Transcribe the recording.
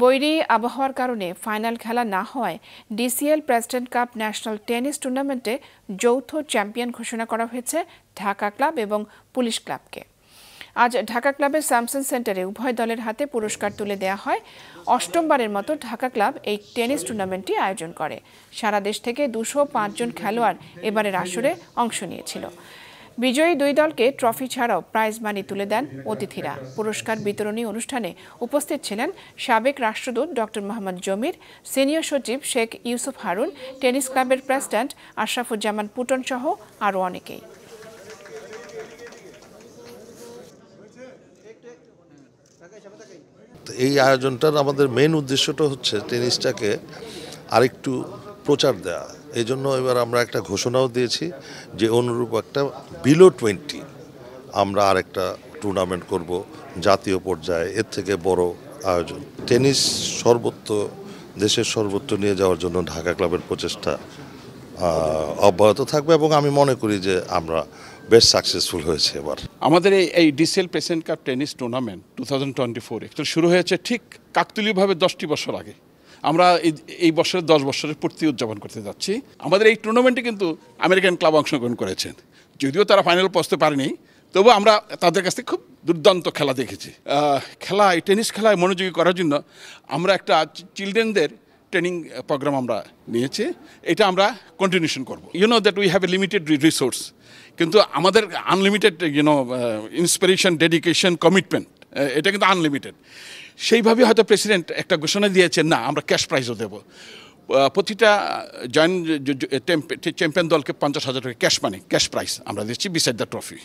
বৈরী আবহাওয়ার কারণে ফাইনাল খেলা না হওয়ায় DCL president cup national tennis টুর্নামেন্টে যৌথ চ্যাম্পিয়ন ঘোষণা করা হয়েছে ঢাকা ক্লাব এবং পুলিশ ক্লাবকে। আজ ঢাকা ক্লাবের স্যামসন সেন্টারে উভয় দলের হাতে পুরস্কার তুলে দেওয়া হয়। অষ্টমবারের মতো ঢাকা ক্লাব এই টেনিস টুর্নামেন্টটি আয়োজন করে। সারা দেশ থেকে 205 জন খেলোয়াড় এবারের আসরে অংশ নিয়েছিল। বিজয়ী দুই দলকে ট্রফি ছাড়াও প্রাইজ মানি তুলে দেন অতিথিরা। পুরস্কার বিতরণী অনুষ্ঠানে উপস্থিত ছিলেন সাবেক রাষ্ট্রদূত ডক্টর মোহাম্মদ জমির, সিনিয়র সচিব শেখ ইউসুফ হারুন, টেনিস ক্লাবের প্রেসিডেন্ট আশরাফুজ্জামান পুটন সহ আরও অনেকেই। এই আয়োজনটার আমাদের মেইন উদ্দেশ্যটা হচ্ছে টেনিসটাকে আরেকটু প্রচার দেওয়া। এই জন্য এবার আমরা একটা ঘোষণাও দিয়েছি যে অনুরূপ একটা বিলো 20 আমরা আরেকটা টুর্নামেন্ট করব জাতীয় পর্যায়ে, এর থেকে বড় আয়োজন। টেনিস দেশের সর্বত্র নিয়ে যাওয়ার জন্য ঢাকা ক্লাবের প্রচেষ্টা অব্যাহত থাকবে এবং আমি মনে করি যে আমরা বেশ সাকসেসফুল হয়েছে এবার। আমাদের এই DCL president cup tennis tournament 2024 একটু শুরু হয়েছে ঠিক কাকতালীয়ভাবে 10টি বছর আগে। আমরা এই বছরের 10 বছরের পূর্তি উদযাপন করতে যাচ্ছি। আমাদের এই টুর্নামেন্টে কিন্তু আমেরিকান ক্লাব অংশগ্রহণ করেছেন, যদিও তারা ফাইনাল পৌঁছতে পারেনি, তবু আমরা তাদের কাছ থেকে খুব দুর্দান্ত খেলা দেখেছি। এই টেনিস খেলায় মনোযোগী করার জন্য আমরা একটা চিলড্রেনদের ট্রেনিং প্রোগ্রাম আমরা নিয়েছি। এটা আমরা কন্টিনিউশন করব। That we have a limited resource, কিন্তু আমাদের আনলিমিটেড ইন্সপিরেশন, ডেডিকেশন, কমিটমেন্ট, এটা কিন্তু আনলিমিটেড। সেইভাবে হয়তো প্রেসিডেন্ট একটা ঘোষণা দিয়েছেন, না আমরা ক্যাশ প্রাইজও দেবো। প্রতিটা চ্যাম্পিয়ন দলকে 50,000 টাকা ক্যাশ প্রাইজ আমরা দিচ্ছি বিসাইড দ্য ট্রফি।